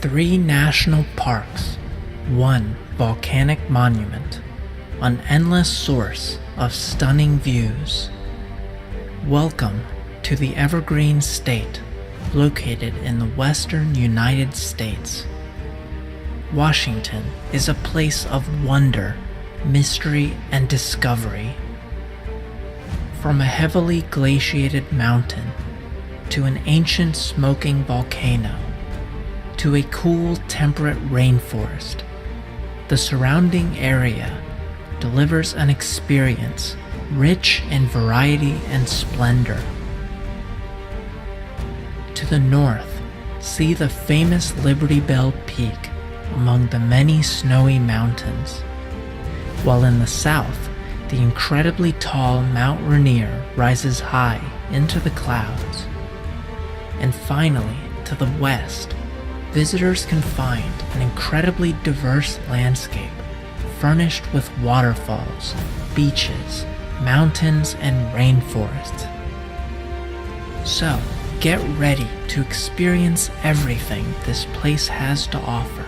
3 national parks, 1 volcanic monument, an endless source of stunning views. Welcome to the Evergreen State, located in the western United States. Washington is a place of wonder, mystery, and discovery. From a heavily glaciated mountain, to an ancient smoking volcano, to a cool temperate rainforest, the surrounding area delivers an experience rich in variety and splendor. To the north, see the famous Liberty Bell Peak among the many snowy mountains, while in the south, the incredibly tall Mount Rainier rises high into the clouds. And finally, to the west, visitors can find an incredibly diverse landscape furnished with waterfalls, beaches, mountains, and rainforests. So, get ready to experience everything this place has to offer.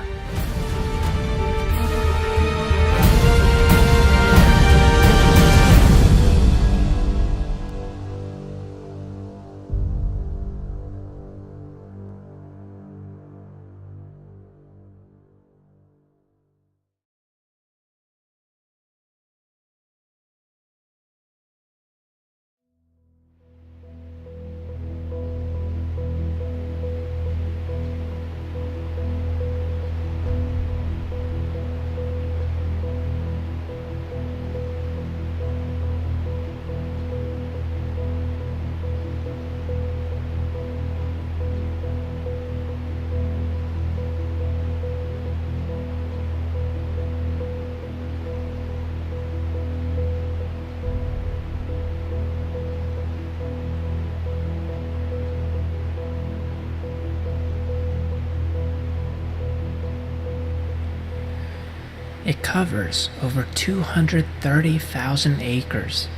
It covers over 230,000 acres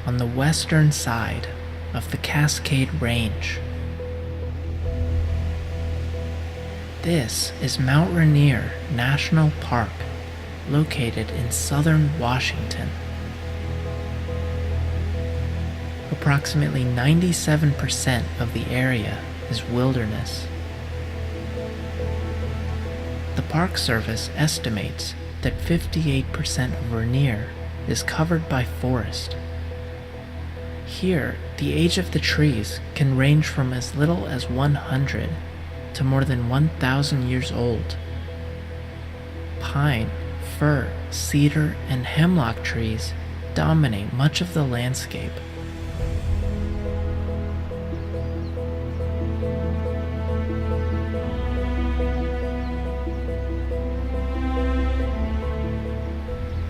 on the western side of the Cascade Range. This is Mount Rainier National Park, located in southern Washington. Approximately 97% of the area is wilderness. The Park Service estimates that 58% of Rainier is covered by forest. Here, the age of the trees can range from as little as 100 to more than 1,000 years old. Pine, fir, cedar, and hemlock trees dominate much of the landscape.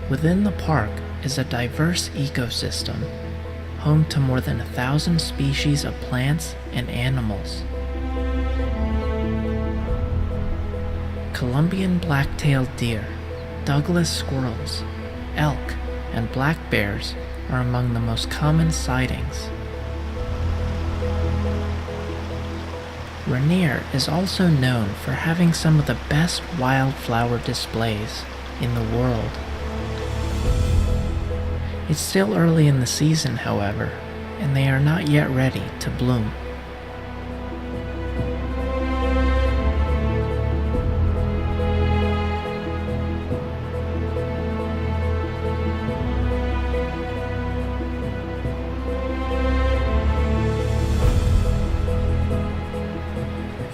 Within the park is a diverse ecosystem, home to more than 1,000 species of plants and animals. Columbian black-tailed deer, Douglas squirrels, elk, and black bears are among the most common sightings. Rainier is also known for having some of the best wildflower displays in the world. It's still early in the season, however, and they are not yet ready to bloom.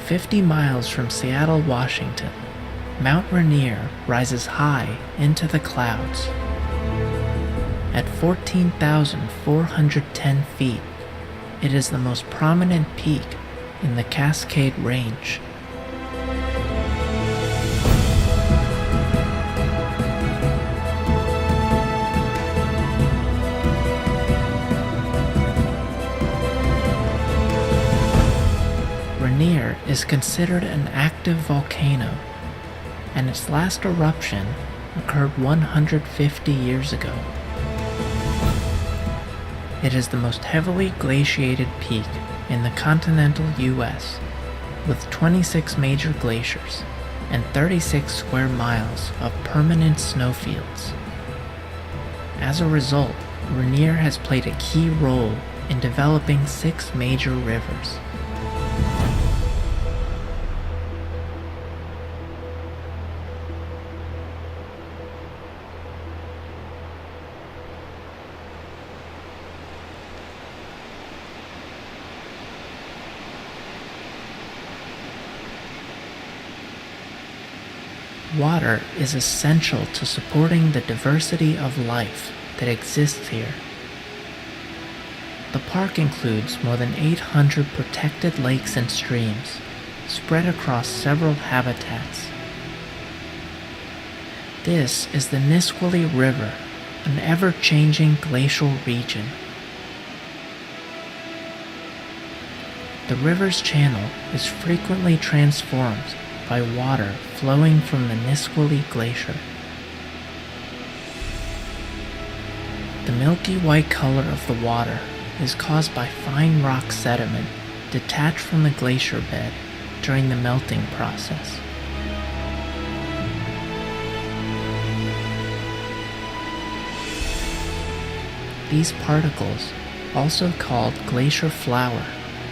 "50 miles from Seattle, Washington, Mount Rainier rises high into the clouds. At 14,410 feet, it is the most prominent peak in the Cascade Range. Rainier is considered an active volcano, and its last eruption occurred 150 years ago. It is the most heavily glaciated peak in the continental U.S., with 26 major glaciers and 36 square miles of permanent snowfields. As a result, Rainier has played a key role in developing 6 major rivers. Water is essential to supporting the diversity of life that exists here. The park includes more than 800 protected lakes and streams, spread across several habitats. This is the Nisqually River, an ever-changing glacial region. The river's channel is frequently transformed by water flowing from the Nisqually Glacier. The milky white color of the water is caused by fine rock sediment detached from the glacier bed during the melting process. These particles, also called glacier flour,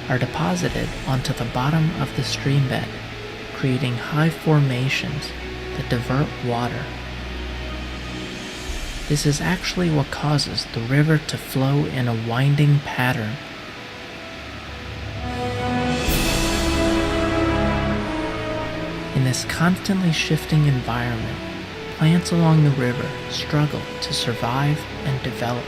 are deposited onto the bottom of the stream bed, creating high formations that divert water. This is actually what causes the river to flow in a winding pattern. In this constantly shifting environment, plants along the river struggle to survive and develop.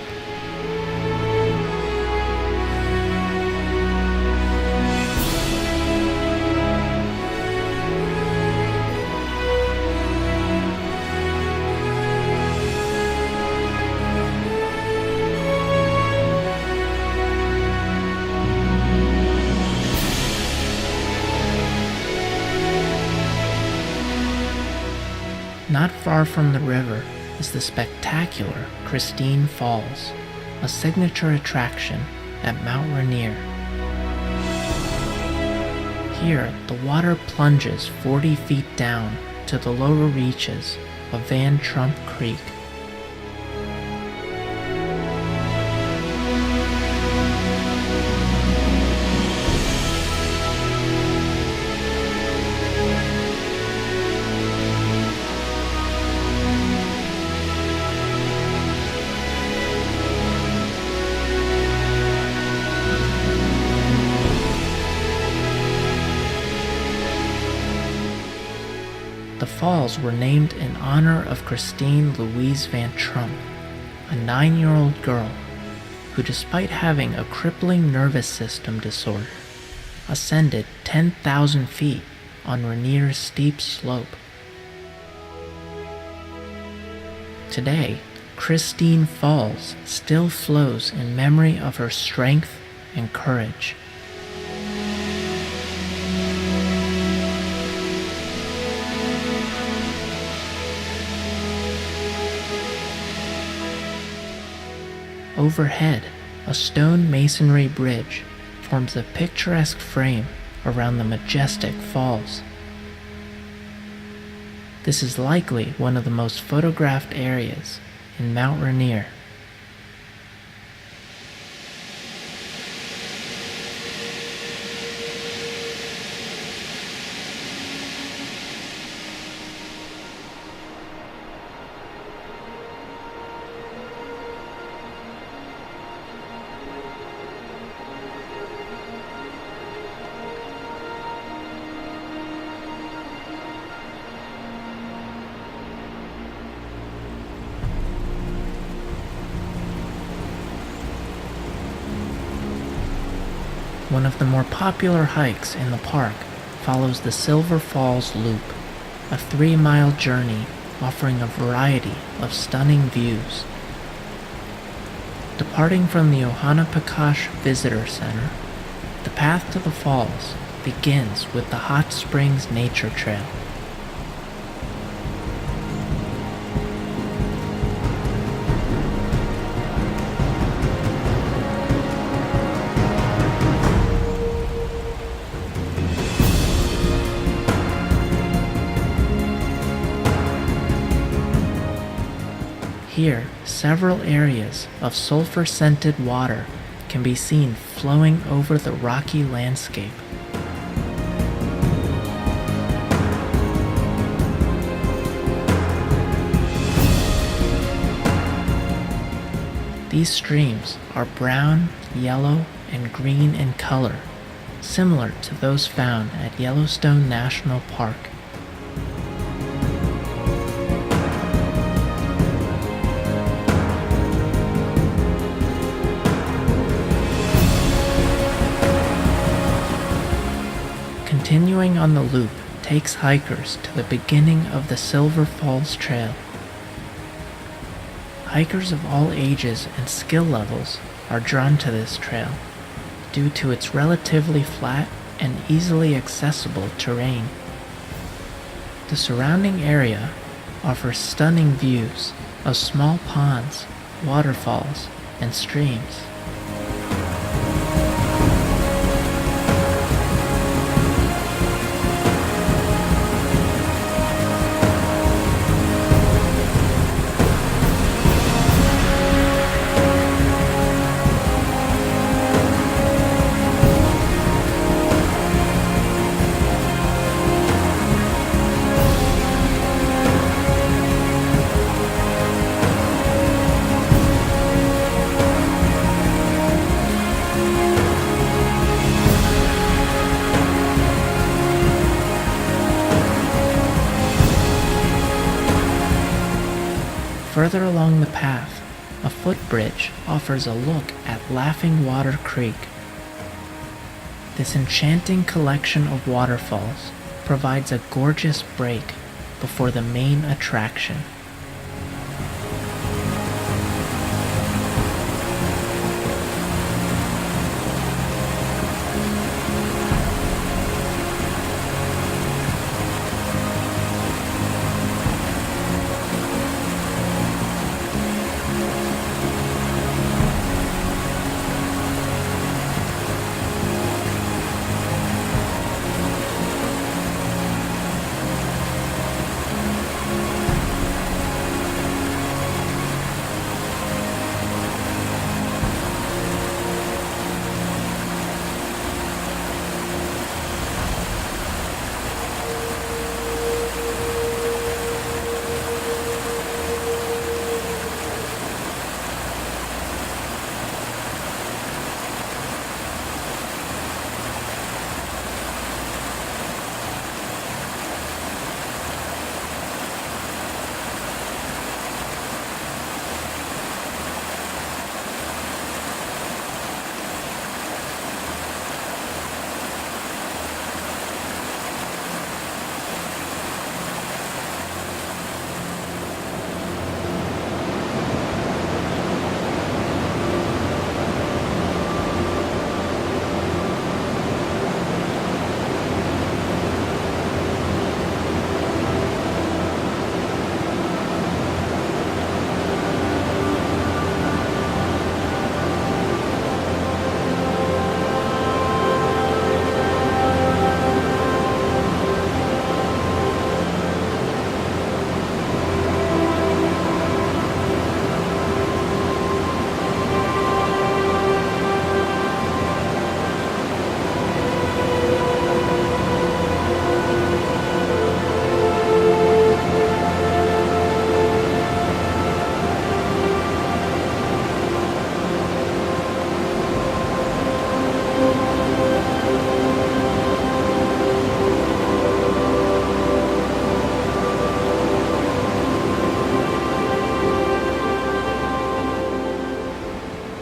Not far from the river is the spectacular Christine Falls, a signature attraction at Mount Rainier. Here, the water plunges 40 feet down to the lower reaches of Van Trump Creek. The falls were named in honor of Christine Louise Van Trump, a 9-year-old girl who, despite having a crippling nervous system disorder, ascended 10,000 feet on Rainier's steep slope. Today, Christine Falls still flows in memory of her strength and courage. Overhead, a stone masonry bridge forms a picturesque frame around the majestic falls. This is likely one of the most photographed areas in Mount Rainier. One of the more popular hikes in the park follows the Silver Falls Loop, a 3-mile journey offering a variety of stunning views. Departing from the Ohanapakash Visitor Center, the path to the falls begins with the Hot Springs Nature Trail. Here, several areas of sulfur-scented water can be seen flowing over the rocky landscape. These streams are brown, yellow, and green in color, similar to those found at Yellowstone National Park. Continuing on the loop takes hikers to the beginning of the Silver Falls Trail. Hikers of all ages and skill levels are drawn to this trail due to its relatively flat and easily accessible terrain. The surrounding area offers stunning views of small ponds, waterfalls, and streams. Further along the path, a footbridge offers a look at Laughing Water Creek. This enchanting collection of waterfalls provides a gorgeous break before the main attraction.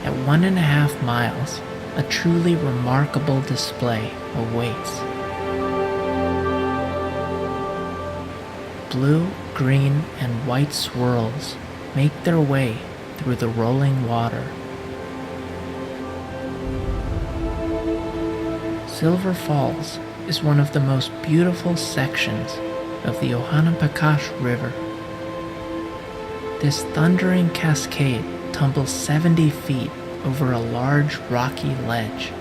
At 1.5 miles, a truly remarkable display awaits. Blue, green, and white swirls make their way through the rolling water. Silver Falls is one of the most beautiful sections of the Ohanapakash River. This thundering cascade tumbles 70 feet over a large rocky ledge.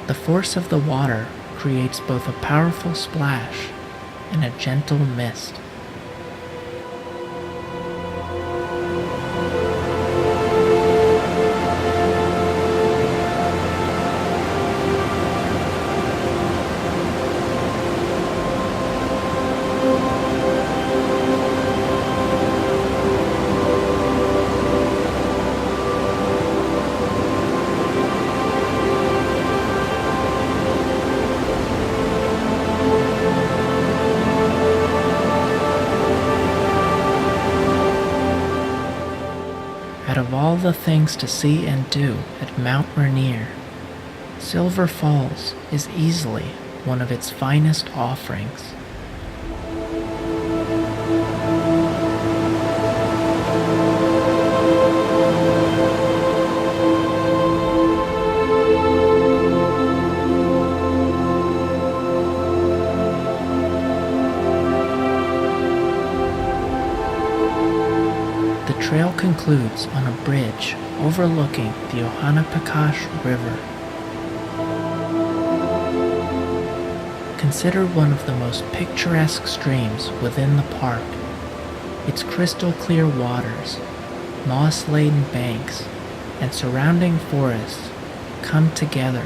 The force of the water creates both a powerful splash and a gentle mist. Out of all the things to see and do at Mount Rainier, Silver Falls is easily one of its finest offerings. The trail concludes on a bridge overlooking the Ohanapakash River. Considered one of the most picturesque streams within the park, its crystal clear waters, moss-laden banks, and surrounding forests come together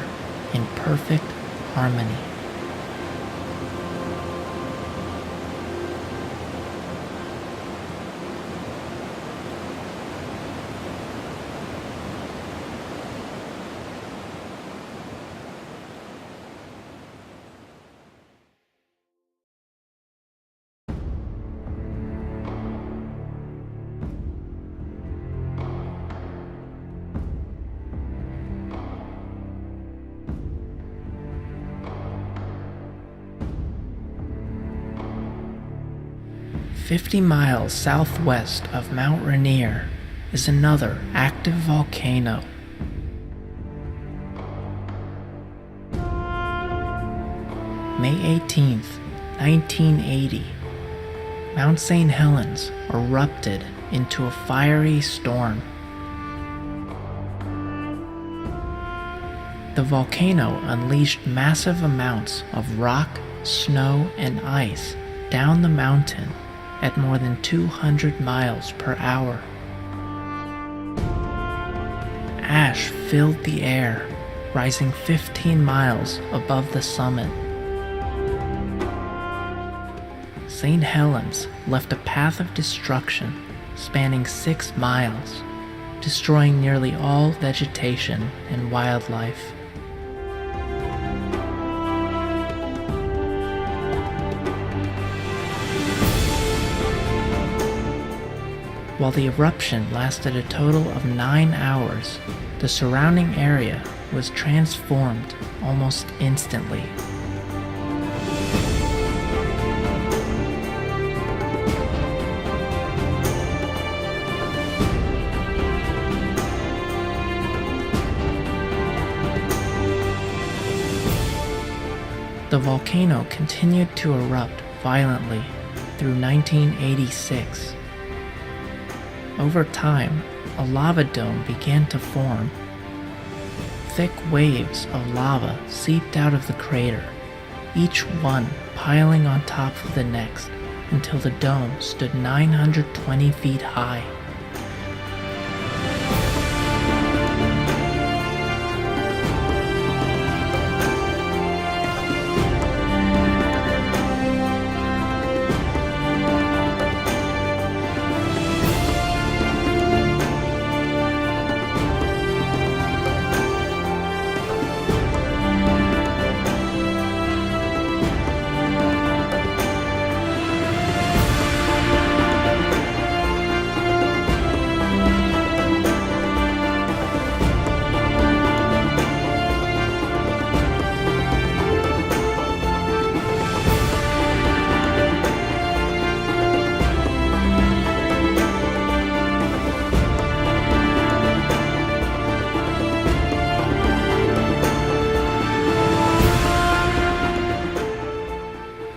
in perfect harmony. "50 miles southwest of Mount Rainier is another active volcano. May 18th, 1980, Mount St. Helens erupted into a fiery storm. The volcano unleashed massive amounts of rock, snow, and ice down the mountain at more than 200 miles per hour. Ash filled the air, rising 15 miles above the summit. St. Helens left a path of destruction spanning 6 miles, destroying nearly all vegetation and wildlife. While the eruption lasted a total of 9 hours, the surrounding area was transformed almost instantly. The volcano continued to erupt violently through 1986. Over time, a lava dome began to form. Thick waves of lava seeped out of the crater, each one piling on top of the next until the dome stood 920 feet high.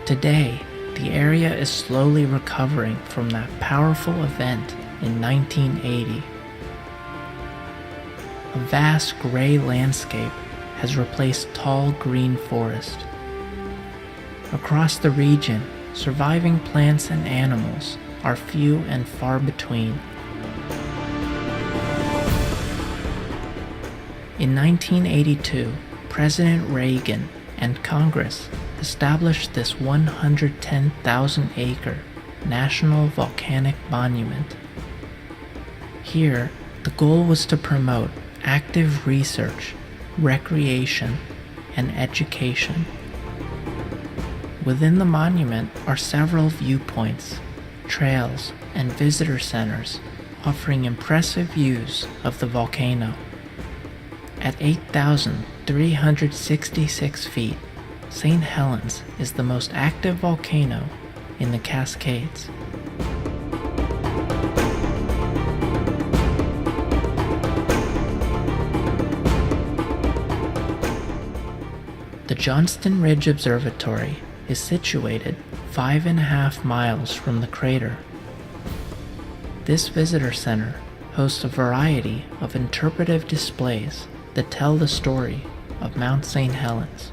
Today, the area is slowly recovering from that powerful event in 1980. A vast gray landscape has replaced tall green forest. Across the region, surviving plants and animals are few and far between. In 1982, President Reagan and Congress established this 110,000-acre National Volcanic Monument. Here, the goal was to promote active research, recreation, and education. Within the monument are several viewpoints, trails, and visitor centers offering impressive views of the volcano. At 8,366 feet, St. Helens is the most active volcano in the Cascades. The Johnston Ridge Observatory is situated 5.5 miles from the crater. This visitor center hosts a variety of interpretive displays that tell the story of Mount St. Helens.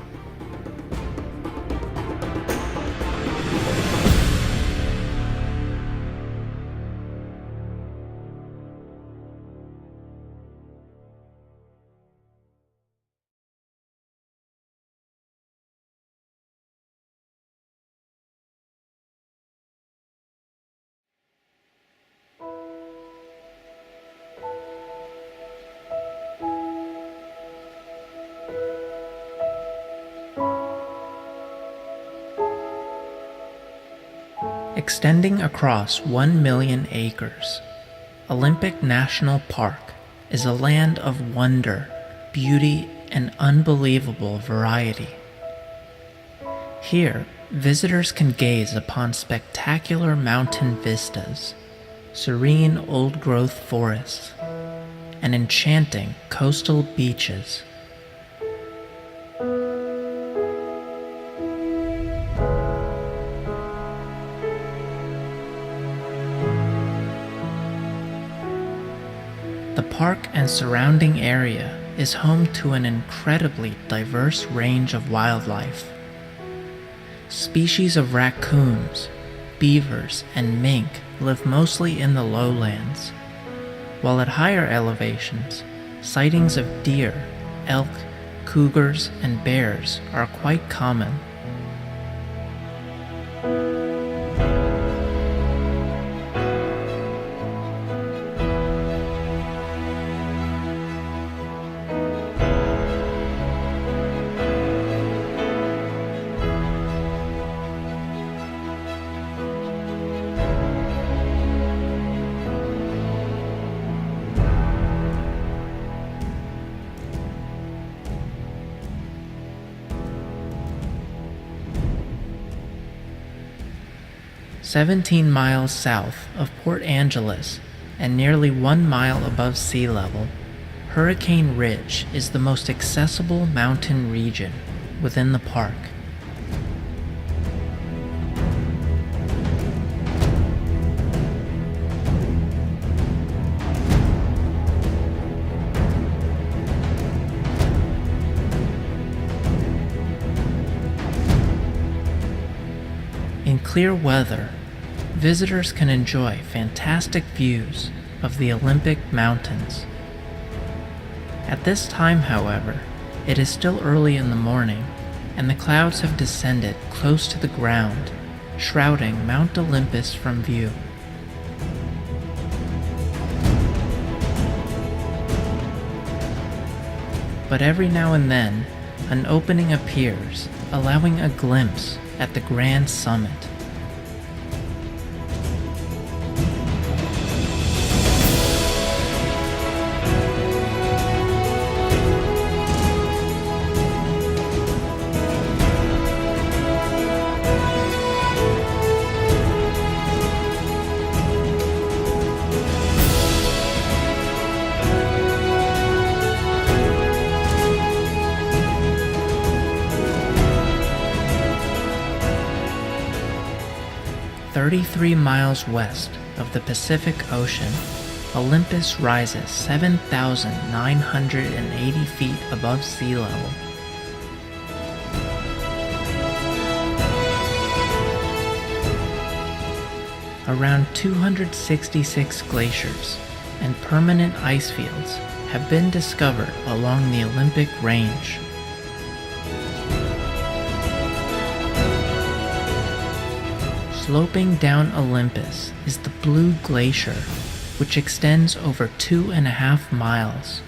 Extending across 1 million acres, Olympic National Park is a land of wonder, beauty, and unbelievable variety. Here, visitors can gaze upon spectacular mountain vistas, serene old-growth forests, and enchanting coastal beaches. The park and surrounding area is home to an incredibly diverse range of wildlife. Species of raccoons, beavers, and mink live mostly in the lowlands, while at higher elevations, sightings of deer, elk, cougars, and bears are quite common. "17 miles south of Port Angeles and nearly 1 mile above sea level, Hurricane Ridge is the most accessible mountain region within the park. In clear weather, visitors can enjoy fantastic views of the Olympic Mountains. At this time, however, it is still early in the morning, and the clouds have descended close to the ground, shrouding Mount Olympus from view. But every now and then, an opening appears, allowing a glimpse at the grand summit. "33 miles west of the Pacific Ocean, Olympus rises 7,980 feet above sea level. Around 266 glaciers and permanent ice fields have been discovered along the Olympic Range. Sloping down Olympus is the Blue Glacier, which extends over 2.5 miles.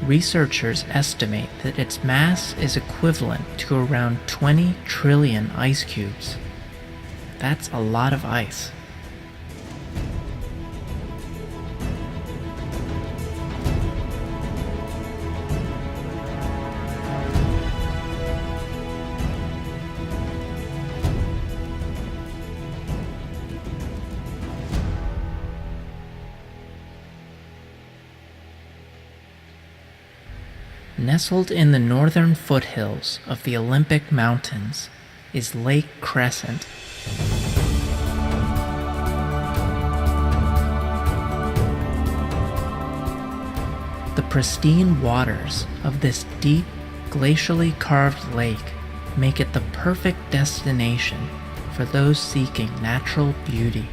Researchers estimate that its mass is equivalent to around 20 trillion ice cubes. That's a lot of ice. Nestled in the northern foothills of the Olympic Mountains is Lake Crescent. The pristine waters of this deep, glacially carved lake make it the perfect destination for those seeking natural beauty.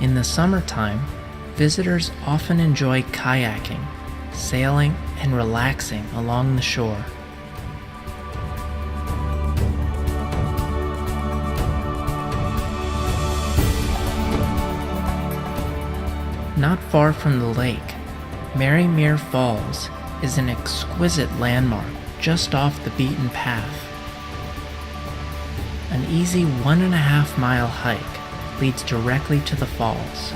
In the summertime, visitors often enjoy kayaking, sailing, and relaxing along the shore. Not far from the lake, Rainier Falls is an exquisite landmark just off the beaten path. An easy 1.5-mile hike leads directly to the falls.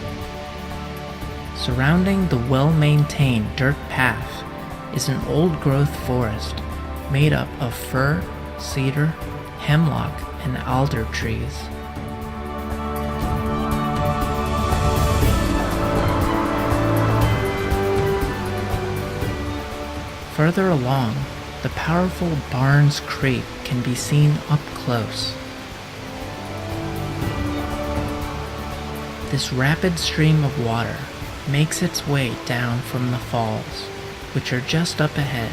Surrounding the well-maintained dirt path is an old-growth forest made up of fir, cedar, hemlock, and alder trees. Further along, the powerful Barnes Creek can be seen up close. This rapid stream of water makes its way down from the falls, which are just up ahead.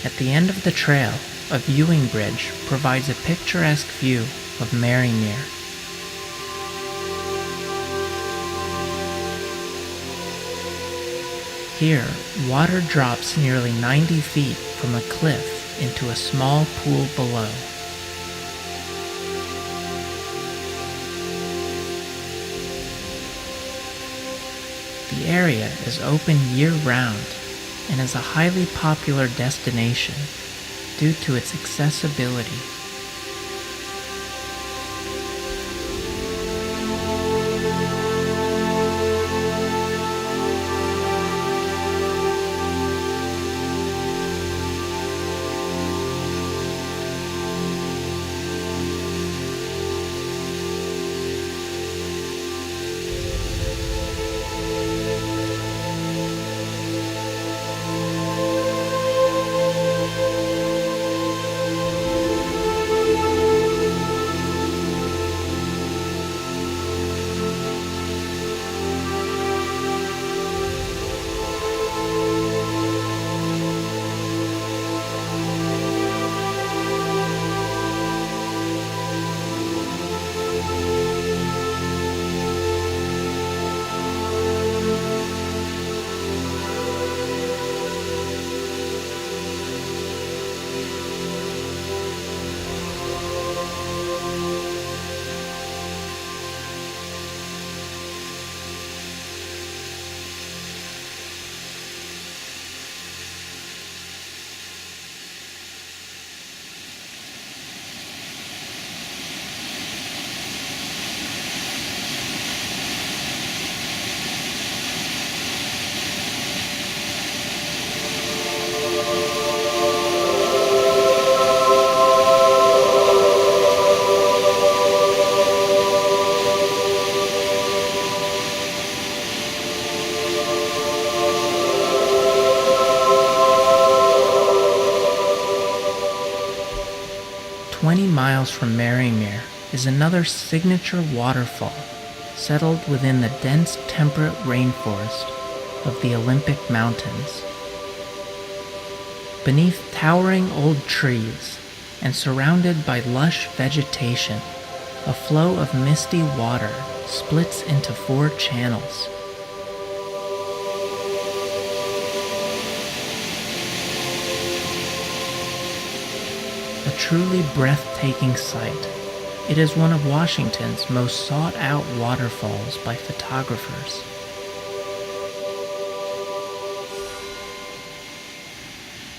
At the end of the trail, a viewing bridge provides a picturesque view of Rainier. Here, water drops nearly 90 feet from a cliff into a small pool below. The area is open year-round and is a highly popular destination due to its accessibility. miles from Rainier is another signature waterfall settled within the dense temperate rainforest of the Olympic Mountains. Beneath towering old trees and surrounded by lush vegetation, a flow of misty water splits into 4 channels. A truly breathtaking sight, it is one of Washington's most sought-out waterfalls by photographers.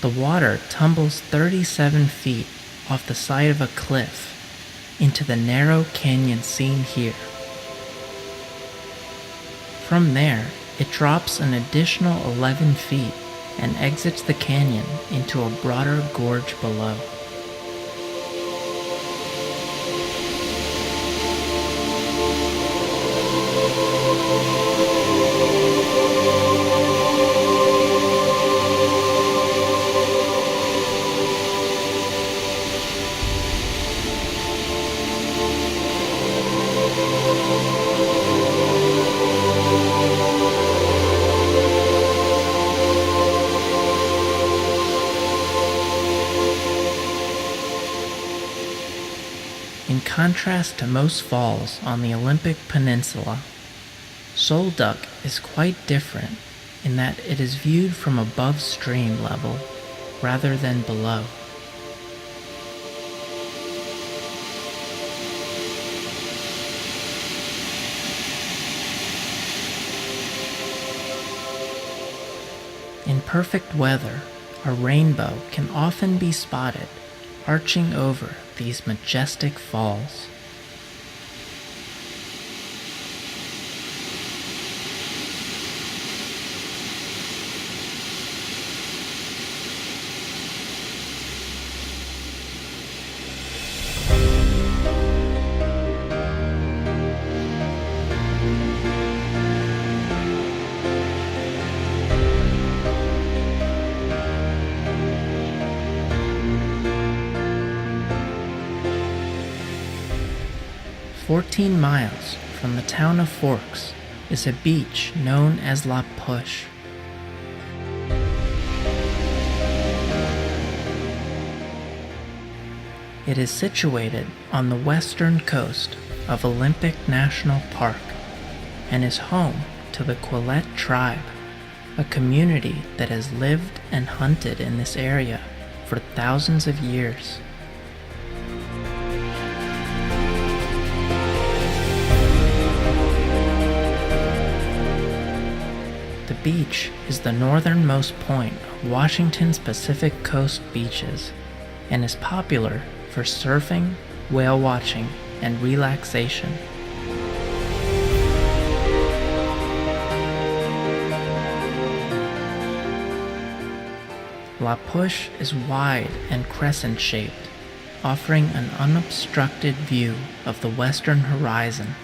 The water tumbles 37 feet off the side of a cliff into the narrow canyon seen here. From there, it drops an additional 11 feet and exits the canyon into a broader gorge below. In contrast to most falls on the Olympic Peninsula, Sol Duc is quite different in that it is viewed from above stream level rather than below. In perfect weather, a rainbow can often be spotted arching over these majestic falls. "14 miles from the town of Forks is a beach known as La Push. It is situated on the western coast of Olympic National Park and is home to the Quillette tribe, a community that has lived and hunted in this area for thousands of years. The beach is the northernmost point of Washington's Pacific Coast beaches and is popular for surfing, whale watching, and relaxation. La Push is wide and crescent-shaped, offering an unobstructed view of the western horizon.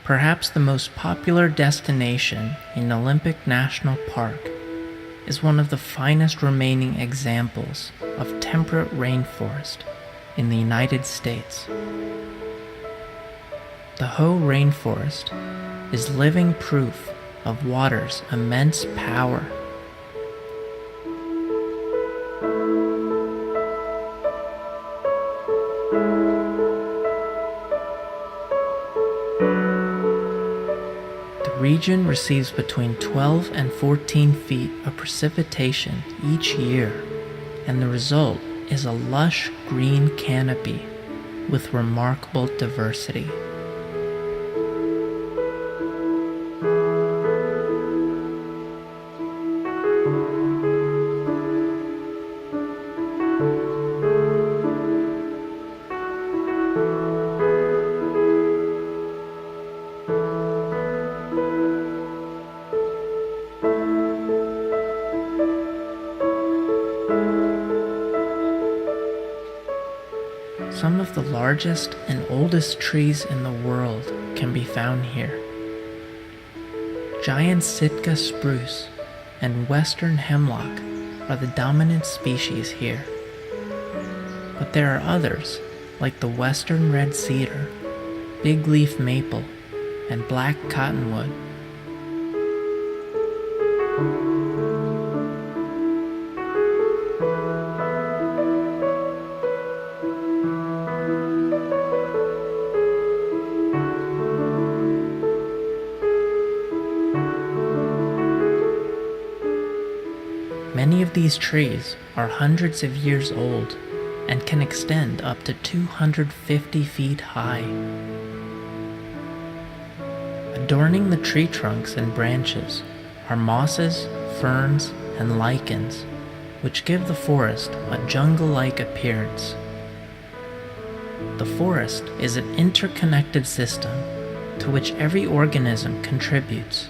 Perhaps the most popular destination in Olympic National Park is one of the finest remaining examples of temperate rainforest in the United States. The Hoh rainforest is living proof of water's immense power. The region receives between 12 and 14 feet of precipitation each year, and the result is a lush green canopy with remarkable diversity. Some of the largest and oldest trees in the world can be found here. Giant Sitka spruce and western hemlock are the dominant species here. But there are others, like the western red cedar, big leaf maple, and black cottonwood. Many of these trees are hundreds of years old and can extend up to 250 feet high. Adorning the tree trunks and branches are mosses, ferns, and lichens, which give the forest a jungle-like appearance. The forest is an interconnected system to which every organism contributes.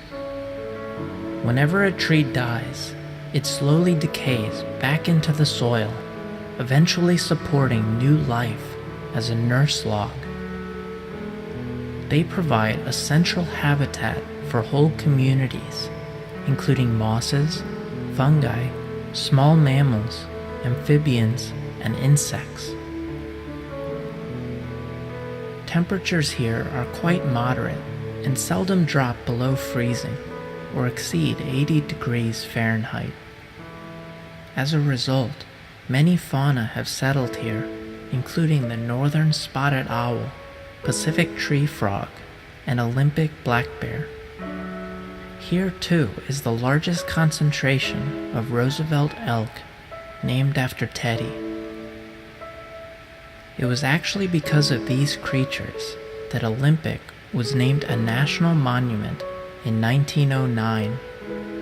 Whenever a tree dies, it slowly decays back into the soil, eventually supporting new life as a nurse log. They provide a central habitat for whole communities, including mosses, fungi, small mammals, amphibians, and insects. Temperatures here are quite moderate and seldom drop below freezing or exceed 80 degrees Fahrenheit. As a result, many fauna have settled here, including the northern spotted owl, Pacific tree frog, and Olympic black bear. Here too is the largest concentration of Roosevelt elk, named after Teddy. It was actually because of these creatures that Olympic was named a national monument in 1909,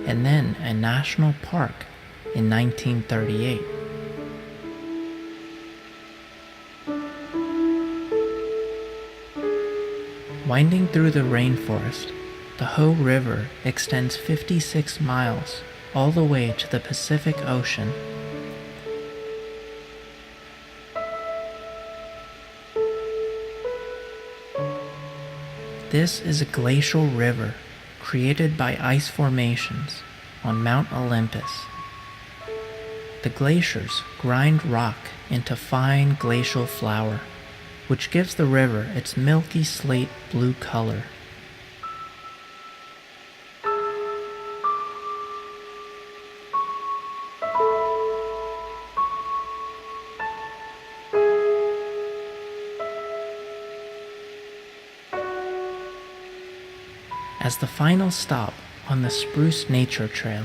and then a national park in 1938. Winding through the rainforest, the Hoh River extends 56 miles all the way to the Pacific Ocean. This is a glacial river created by ice formations on Mount Olympus. The glaciers grind rock into fine glacial flour, which gives the river its milky slate blue color. As the final stop on the Spruce Nature Trail,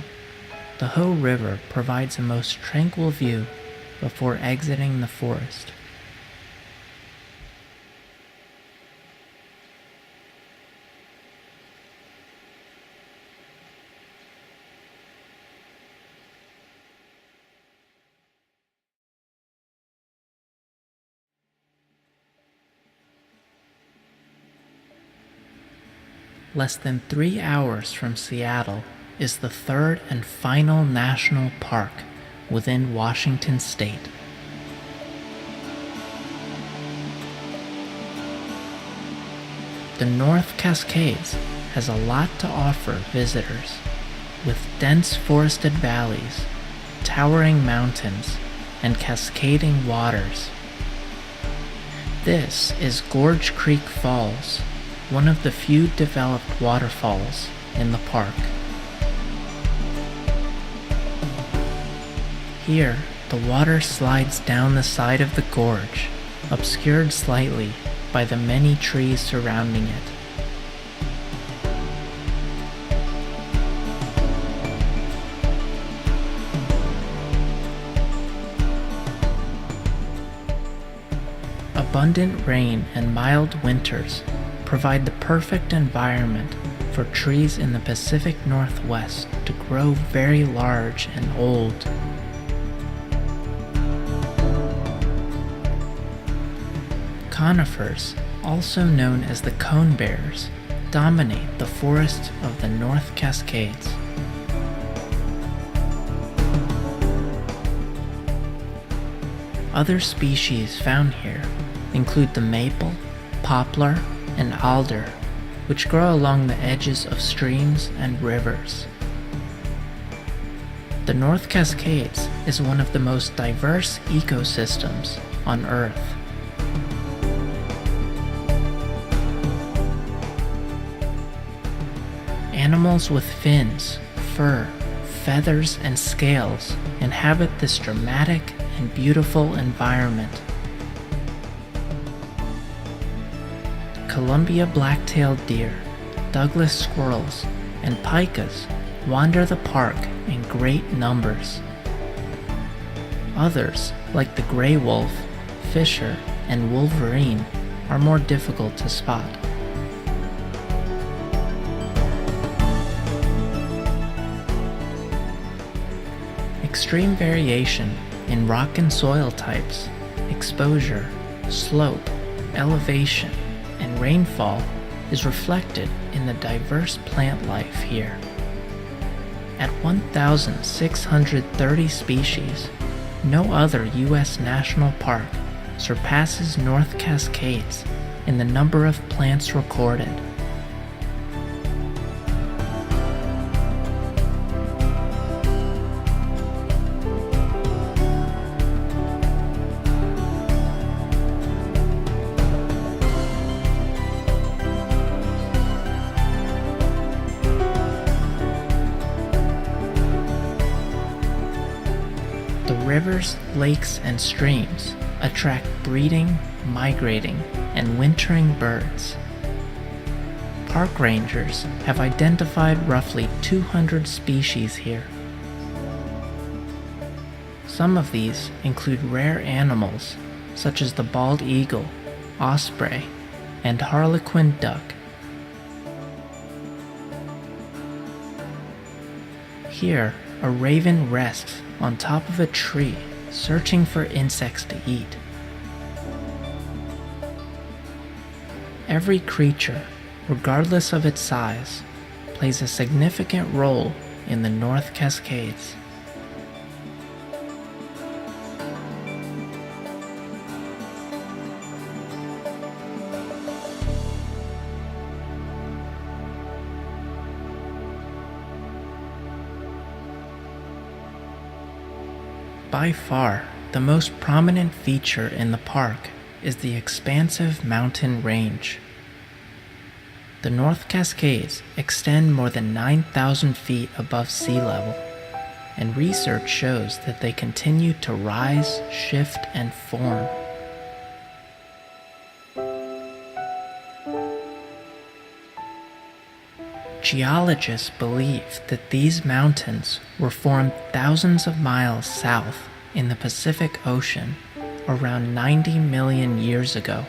the Hoh River provides a most tranquil view before exiting the forest. Less than 3 hours from Seattle is the third and final national park within Washington state. The North Cascades has a lot to offer visitors, with dense forested valleys, towering mountains, and cascading waters. This is Gorge Creek Falls, one of the few developed waterfalls in the park. Here, the water slides down the side of the gorge, obscured slightly by the many trees surrounding it. abundant rain and mild winters provide the perfect environment for trees in the Pacific Northwest to grow very large and old. Conifers, also known as the cone bearers, dominate the forests of the North Cascades. Other species found here include the maple, poplar, and alder, which grow along the edges of streams and rivers. The North Cascades is one of the most diverse ecosystems on Earth. Animals with fins, fur, feathers, and scales inhabit this dramatic and beautiful environment. Columbia black-tailed deer, Douglas squirrels, and pikas wander the park in great numbers. Others, like the gray wolf, fisher, and wolverine, are more difficult to spot. Extreme variation in rock and soil types, exposure, slope, elevation, and rainfall is reflected in the diverse plant life here. At 1,630 species, no other U.S. national park surpasses North Cascades in the number of plants recorded. Rivers, lakes, and streams attract breeding, migrating, and wintering birds. Park rangers have identified roughly 200 species here. Some of these include rare animals such as the bald eagle, osprey, and harlequin duck. Here, a raven rests on top of a tree, searching for insects to eat. Every creature, regardless of its size, plays a significant role in the North Cascades. By far, the most prominent feature in the park is the expansive mountain range. The North Cascades extend more than 9,000 feet above sea level, and research shows that they continue to rise, shift, and form. Geologists believe that these mountains were formed thousands of miles south in the Pacific Ocean around 90 million years ago.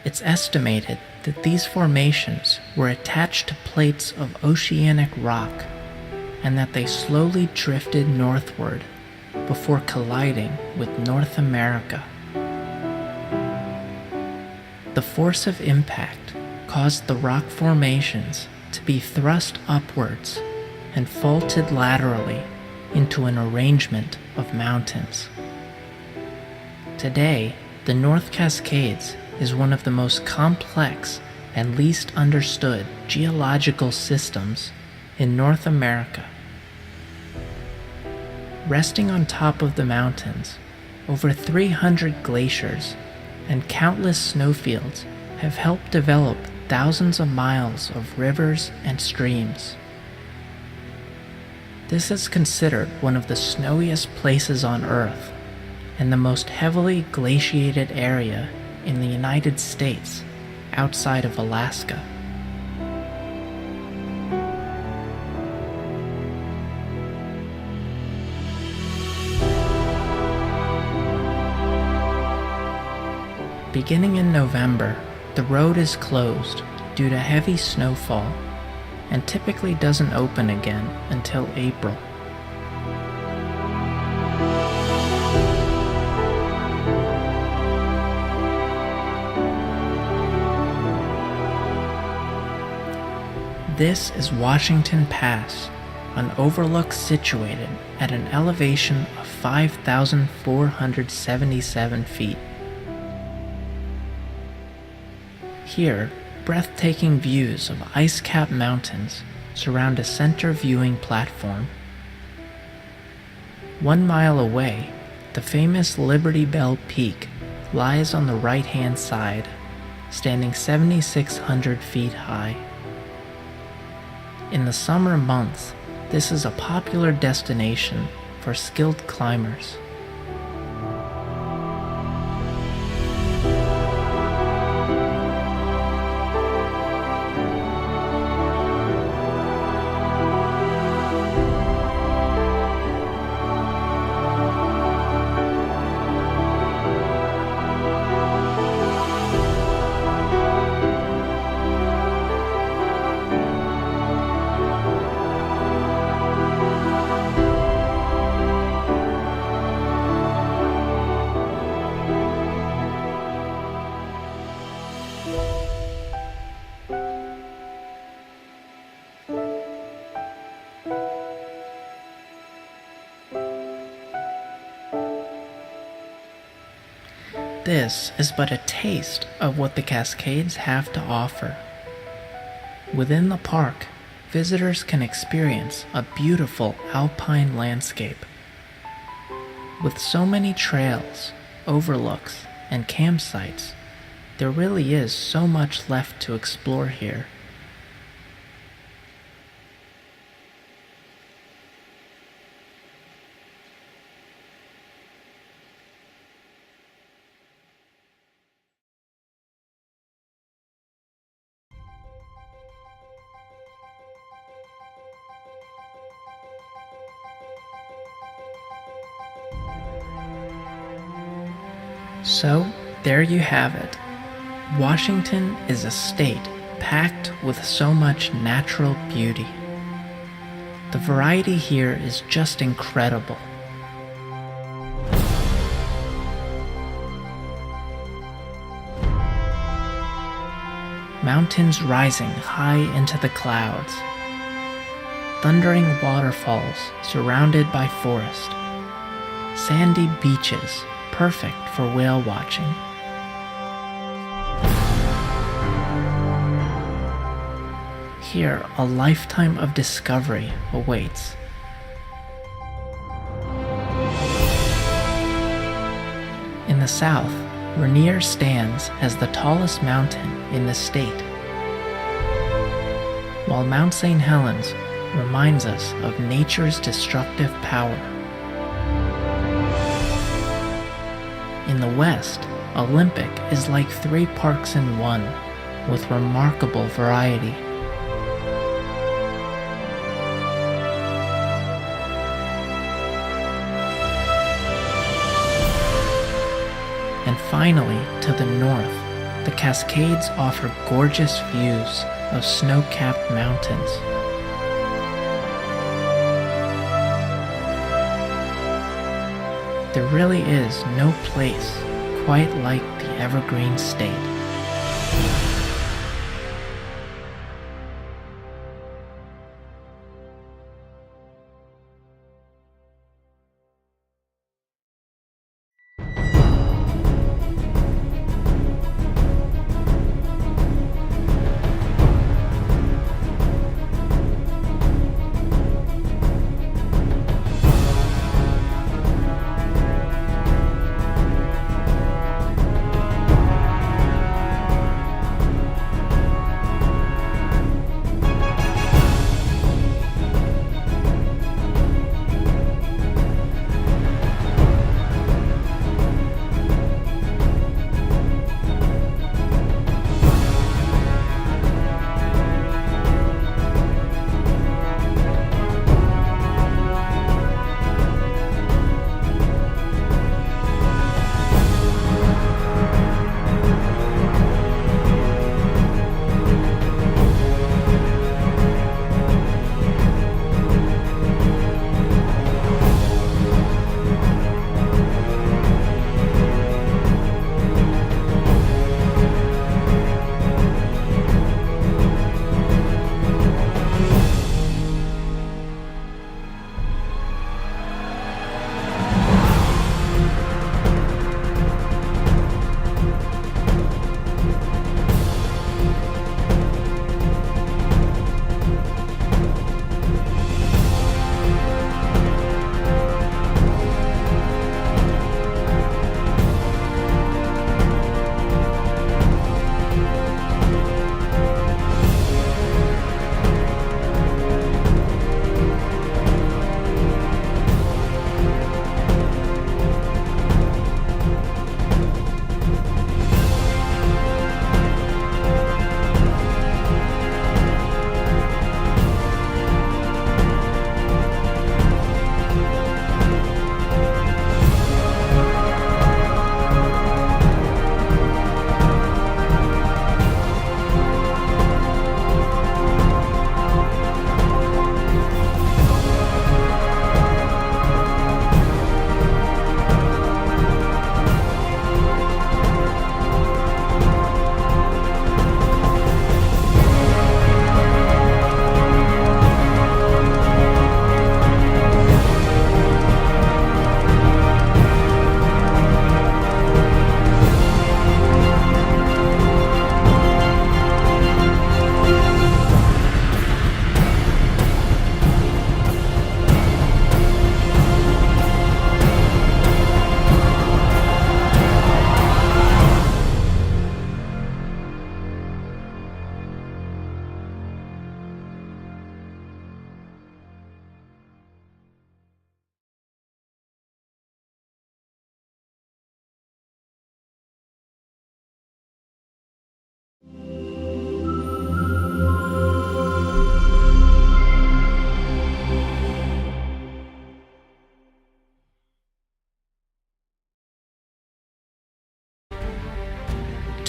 It's estimated that these formations were attached to plates of oceanic rock and that they slowly drifted northward before colliding with North America. The force of impact caused the rock formations to be thrust upwards and faulted laterally into an arrangement of mountains. Today, the North Cascades is one of the most complex and least understood geological systems in North America. Resting on top of the mountains, over 300 glaciers and countless snowfields have helped develop thousands of miles of rivers and streams. This is considered one of the snowiest places on Earth and the most heavily glaciated area in the United States outside of Alaska. Beginning in November, the road is closed due to heavy snowfall and typically doesn't open again until April. This is Washington Pass, an overlook situated at an elevation of 5,477 feet. Here, breathtaking views of ice-capped mountains surround a center viewing platform. 1 mile away, the famous Liberty Bell Peak lies on the right-hand side, standing 7,600 feet high. In the summer months, this is a popular destination for skilled climbers. This is but a taste of what the Cascades have to offer. Within the park, visitors can experience a beautiful alpine landscape. With so many trails, overlooks, and campsites, there really is so much left to explore here. So, there you have it. Washington is a state packed with so much natural beauty. The variety here is just incredible. Mountains rising high into the clouds. Thundering waterfalls surrounded by forest. Sandy beaches perfect for whale watching. Here, a lifetime of discovery awaits. In the south, Rainier stands as the tallest mountain in the state, while Mount St. Helens reminds us of nature's destructive power. In the west, Olympic is like 3 parks in one, with remarkable variety. And finally, to the north, the Cascades offer gorgeous views of snow-capped mountains. There really is no place quite like the Evergreen State.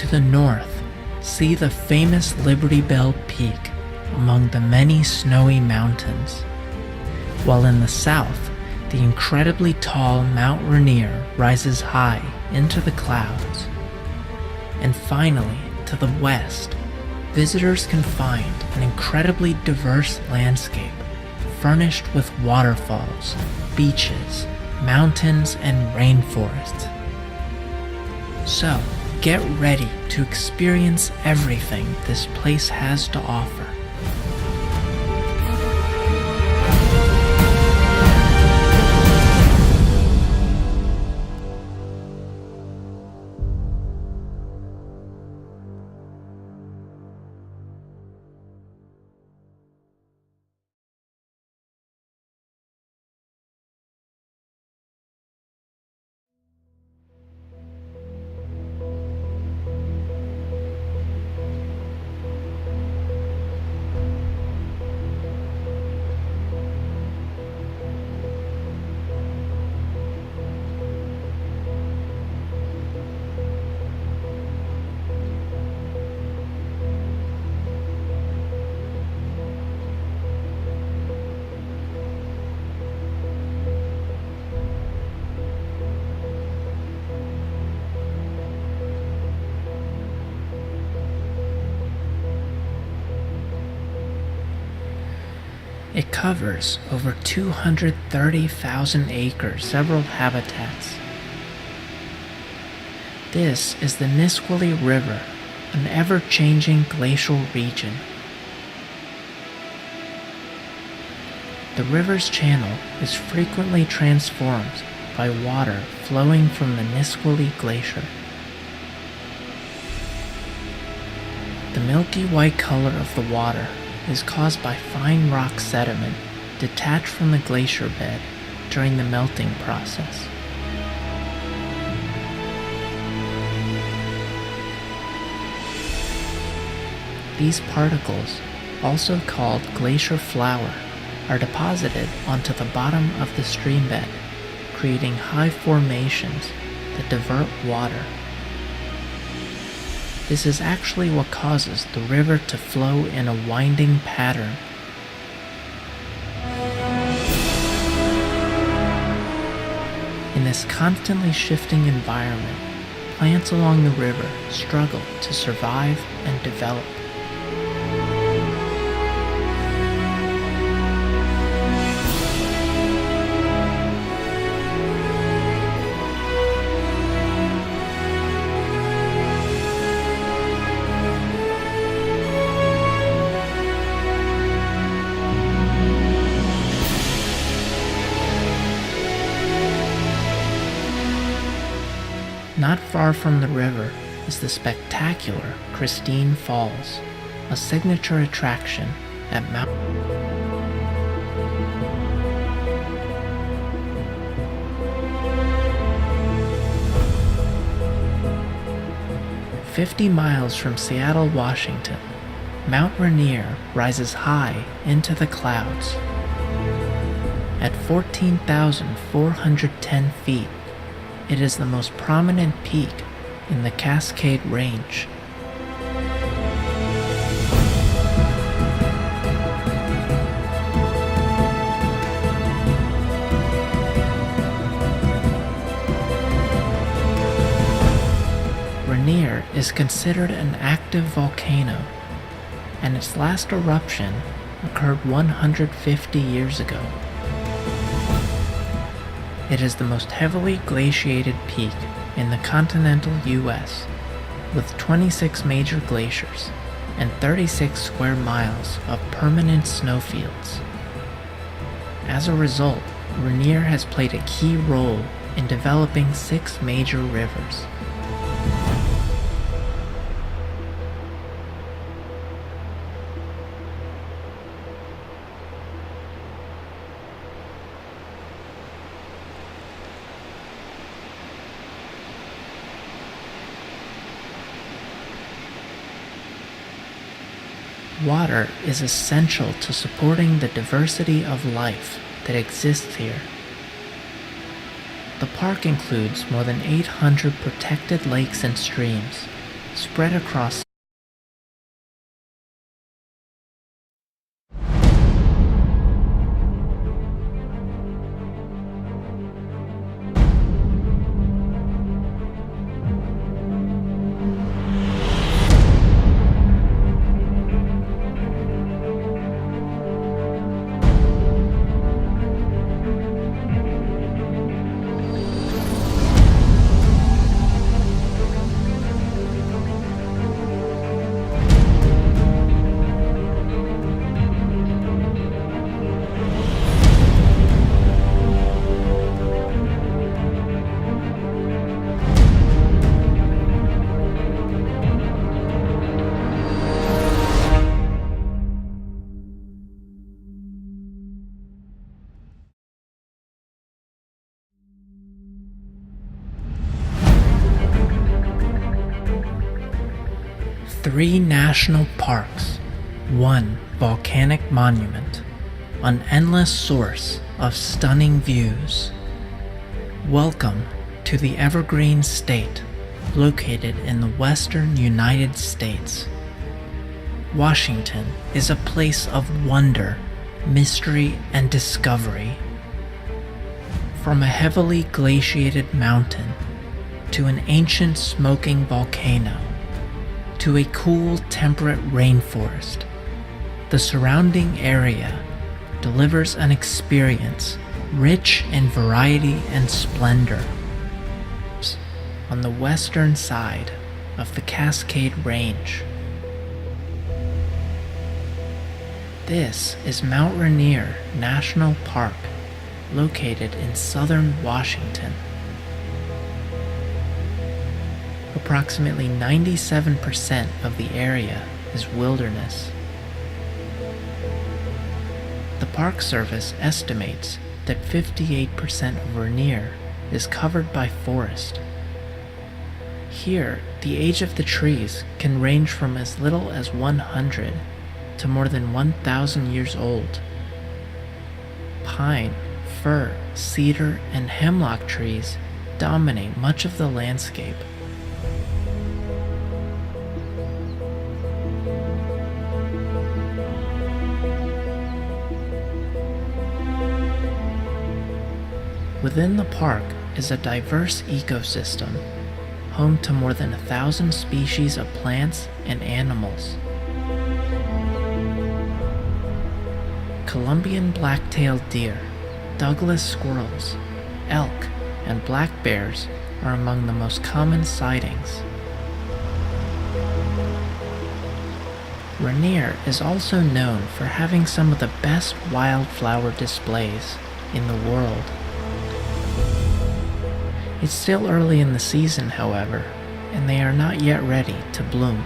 To the north, see the famous Liberty Bell Peak among the many snowy mountains, while in the south, the incredibly tall Mount Rainier rises high into the clouds. And finally, to the west, visitors can find an incredibly diverse landscape furnished with waterfalls, beaches, mountains, and rainforests. So, get ready to experience everything this place has to offer. It covers over 230,000 acres, several habitats. This is the Nisqually River, an ever-changing glacial region. The river's channel is frequently transformed by water flowing from the Nisqually Glacier. The milky white color of the water is caused by fine rock sediment detached from the glacier bed during the melting process. These particles, also called glacier flour, are deposited onto the bottom of the stream bed, creating high formations that divert water. This is actually what causes the river to flow in a winding pattern. In this constantly shifting environment, plants along the river struggle to survive and develop. Not far from the river is the spectacular Christine Falls, a signature attraction at Mount 50 miles from Seattle, Washington. Mount Rainier rises high into the clouds. At 14,410 feet, it is the most prominent peak in the Cascade Range. Rainier is considered an active volcano, and its last eruption occurred 150 years ago. It is the most heavily glaciated peak in the continental US, with 26 major glaciers and 36 square miles of permanent snowfields. As a result, Rainier has played a key role in developing 6 major rivers. Water is essential to supporting the diversity of life that exists here. The park includes more than 800 protected lakes and streams, spread across three national parks, one volcanic monument, an endless source of stunning views. Welcome to the Evergreen State, located in the western United States. Washington is a place of wonder, mystery, and discovery. From a heavily glaciated mountain to an ancient smoking volcano, to a cool, temperate rainforest, the surrounding area delivers an experience rich in variety and splendor. On the western side of the Cascade Range, this is Mount Rainier National Park, located in southern Washington. Approximately 97% of the area is wilderness. The Park Service estimates that 58% of Rainier is covered by forest. Here, the age of the trees can range from as little as 100 to more than 1,000 years old. Pine, fir, cedar, and hemlock trees dominate much of the landscape. Within the park is a diverse ecosystem, home to more than 1,000 species of plants and animals. Columbian black-tailed deer, Douglas squirrels, elk, and black bears are among the most common sightings. Rainier is also known for having some of the best wildflower displays in the world. It's still early in the season, however, and they are not yet ready to bloom.